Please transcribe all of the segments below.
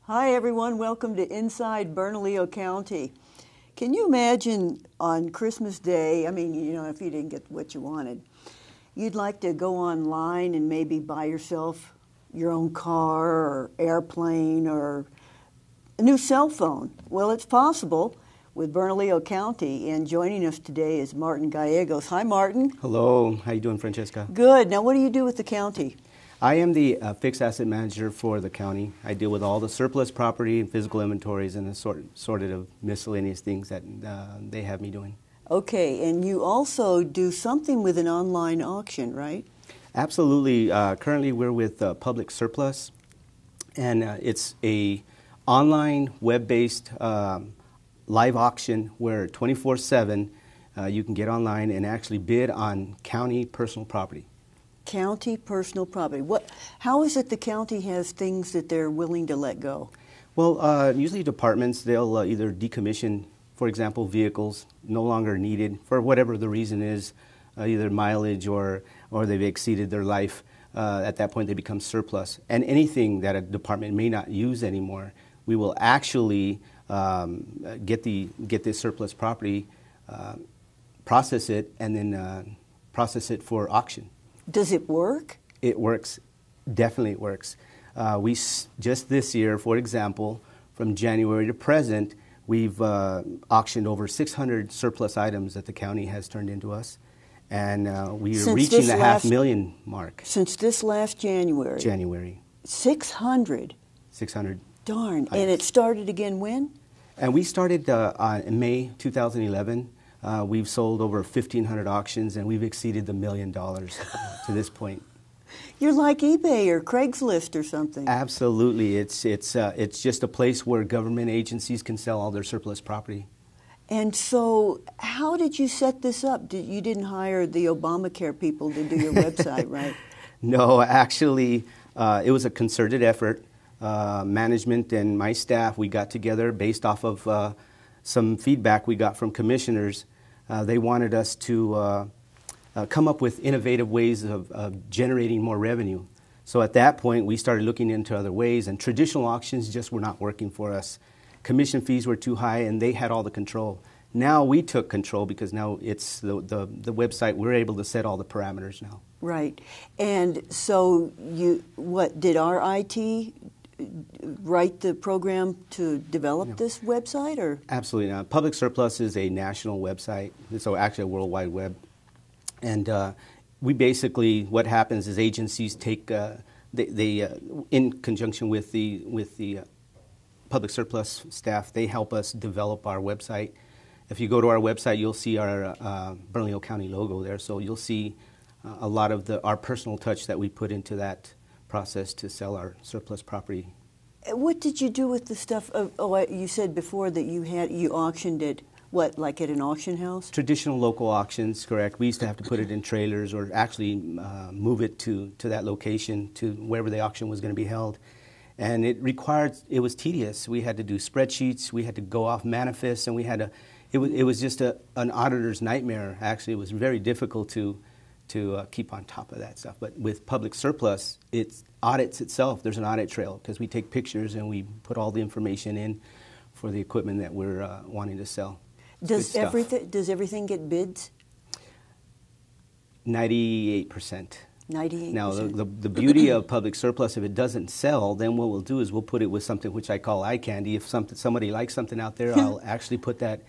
Hi everyone, welcome to Inside Bernalillo County. Can you imagine on Christmas Day, if you didn't get what you wanted, you'd like to go online and maybe buy yourself your own car or airplane or a new cell phone. Well, it's possible with Bernalillo County, and joining us today is Martin Gallegos. Hi, Martin. Hello. How you doing, Francesca? Good. Now, what do you do with the county? I am the fixed asset manager for the county. I deal with all the surplus property and physical inventories and the sorted of miscellaneous things that they have me doing. Okay, and you also do something with an online auction, right? Absolutely. Currently, we're with Public Surplus, and it's a online, web-based live auction where 24/7 you can get online and actually bid on county personal property. County personal property. How is it the county has things that they're willing to let go? Well, usually departments, they'll either decommission, for example, vehicles no longer needed for whatever the reason is, either mileage or they've exceeded their life. At that point, they become surplus. And anything that a department may not use anymore, we will actually get this surplus property, process it, and then process it for auction. Does it work? It works. Definitely it works. Just this year, for example, from January to present, we've auctioned over 600 surplus items that the county has turned into us. And we are reaching the $500,000 mark. Since this last January? January. 600? 600. Darn. Items. And it started again when? And we started in May 2011. We've sold over 1,500 auctions, and we've exceeded the $1 million to this point. You're like eBay or Craigslist or something. Absolutely. It's just a place where government agencies can sell all their surplus property. And so how did you set this up? You didn't hire the Obamacare people to do your website, right? No, actually, it was a concerted effort. Management and my staff, we got together based off of some feedback we got from commissioners. They wanted us to come up with innovative ways of generating more revenue. So at that point, we started looking into other ways, and traditional auctions just were not working for us. Commission fees were too high, and they had all the control. Now we took control because now it's the website. We're able to set all the parameters now. Right. And so did our IT write the program to develop this website, or? Absolutely not. Public Surplus is a national website, so actually a World Wide Web. And we basically, what happens is agencies take, they in conjunction with the Public Surplus staff, they help us develop our website. If you go to our website, you'll see our Bernalillo County logo there, so you'll see a lot of our personal touch that we put into that process to sell our surplus property. What did you do with the stuff? You said before that you auctioned it. What, like at an auction house? Traditional local auctions, correct. We used to have to put it in trailers or actually move it to that location, to wherever the auction was going to be held. And it was tedious. We had to do spreadsheets, we had to go off manifests, and it was just an auditor's nightmare. Actually, it was very difficult to keep on top of that stuff. But with Public Surplus, it audits itself. There's an audit trail because we take pictures and we put all the information in for the equipment that we're wanting to sell. Does everything get bids? 98%. 98%. Now, the beauty of Public Surplus, if it doesn't sell, then what we'll do is we'll put it with something which I call eye candy. If somebody likes something out there, I'll actually put that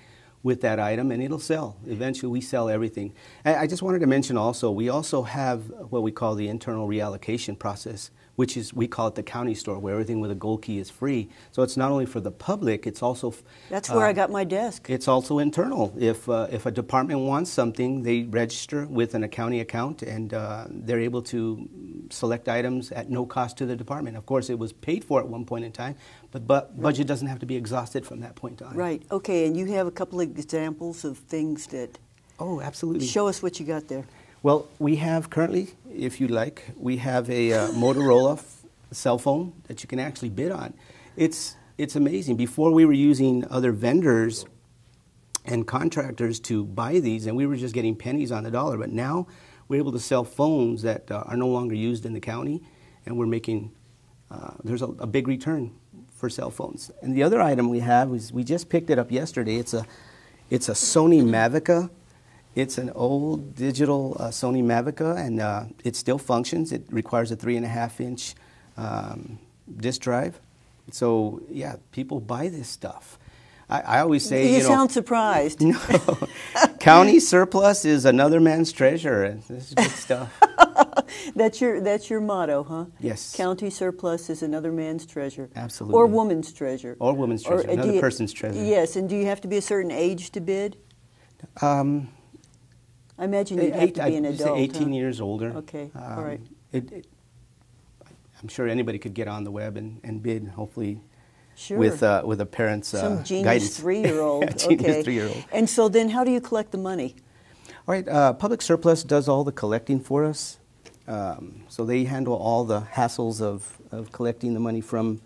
with that item, and it'll sell. Eventually, we sell everything. I just wanted to mention also, we also have what we call the internal reallocation process, which is, we call it the county store, where everything with a gold key is free. So it's not only for the public, it's also... That's where I got my desk. It's also internal. If a department wants something, they register with an county account, and they're able to select items at no cost to the department. Of course, it was paid for at one point in time, but budget doesn't have to be exhausted from that point on. Right. Okay, and you have a couple of examples of things that... Oh, absolutely. Show us what you got there. Well, we have currently, if you like, we have a Motorola cell phone that you can actually bid on. It's amazing. Before, we were using other vendors and contractors to buy these, and we were just getting pennies on the dollar. But now we're able to sell phones that are no longer used in the county, and we're making, there's a big return for cell phones. And the other item we have is we just picked it up yesterday. It's a Sony Mavica. It's an old digital Sony Mavica, and it still functions. It requires a 3.5-inch disk drive. So, yeah, people buy this stuff. I always say, you sound surprised. No, county surplus is another man's treasure. This is good stuff. That's your motto, huh? Yes. County surplus is another man's treasure. Absolutely. Or woman's treasure. Or woman's treasure, another person's treasure. Yes, and do you have to be a certain age to bid? I imagine you have to be an adult. 18 years older. Okay, all right. I'm sure anybody could get on the web and bid, hopefully, sure. with a parent's some genius guidance. 3-year-old. Yeah, genius 3-year-old. And so then how do you collect the money? All right, Public Surplus does all the collecting for us. So they handle all the hassles of collecting the money from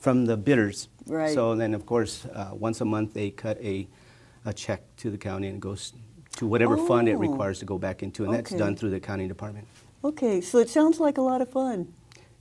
the bidders. Right. So then, of course, once a month they cut a check to the county and it goes to whatever fund it requires to go back into, and that's done through the accounting department. Okay, so it sounds like a lot of fun.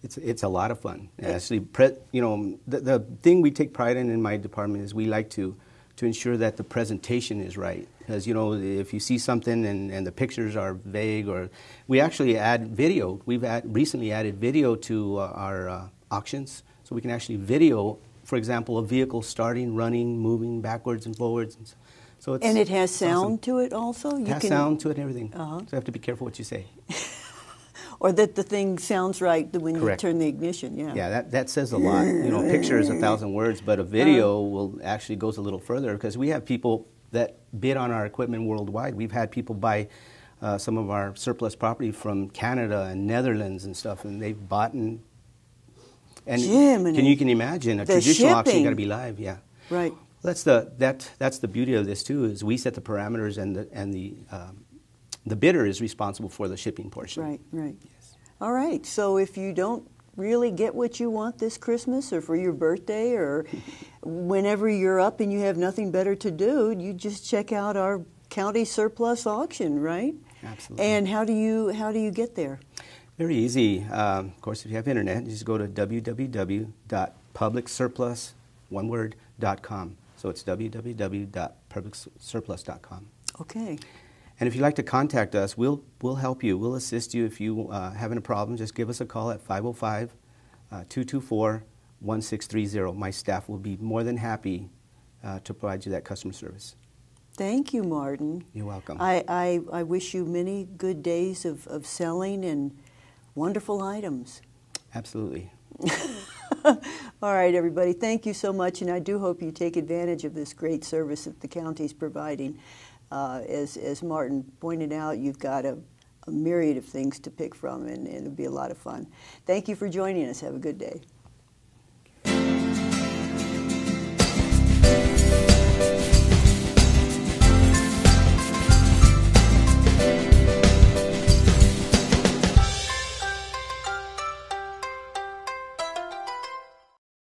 It's a lot of fun. Actually, the thing we take pride in my department is we like to ensure that the presentation is right. Because, if you see something and the pictures are vague, or we actually add video. We've recently added video to our auctions, so we can actually video, for example, a vehicle starting, running, moving backwards and forwards. So and it has sound to it also? It has sound to it and everything. Uh-huh. So you have to be careful what you say. Or that the thing sounds right when Correct. you turn the ignition, yeah. Yeah, that says a lot. Picture is 1,000 words, but a video will actually goes a little further, because we have people that bid on our equipment worldwide. We've had people buy some of our surplus property from Canada and Netherlands and stuff, and they've bought and you can imagine a traditional auction got to be live, yeah. Right. That's the beauty of this too, is we set the parameters, and the bidder is responsible for the shipping portion. Right, right. Yes. All right, so if you don't really get what you want this Christmas or for your birthday or whenever you're up and you have nothing better to do, you just check out our county surplus auction, right? Absolutely. And how do you get there? Very easy. Of course, if you have internet, you just go to www.publicsurplus.com. So it's www.publicsurplus.com. Okay. And if you'd like to contact us, we'll help you. We'll assist you if you having a problem. Just give us a call at 505-224-1630. My staff will be more than happy to provide you that customer service. Thank you, Martin. You're welcome. I wish you many good days of selling and wonderful items. Absolutely. All right, everybody. Thank you so much, and I do hope you take advantage of this great service that the county's providing. As Martin pointed out, you've got a myriad of things to pick from, and it'll be a lot of fun. Thank you for joining us. Have a good day.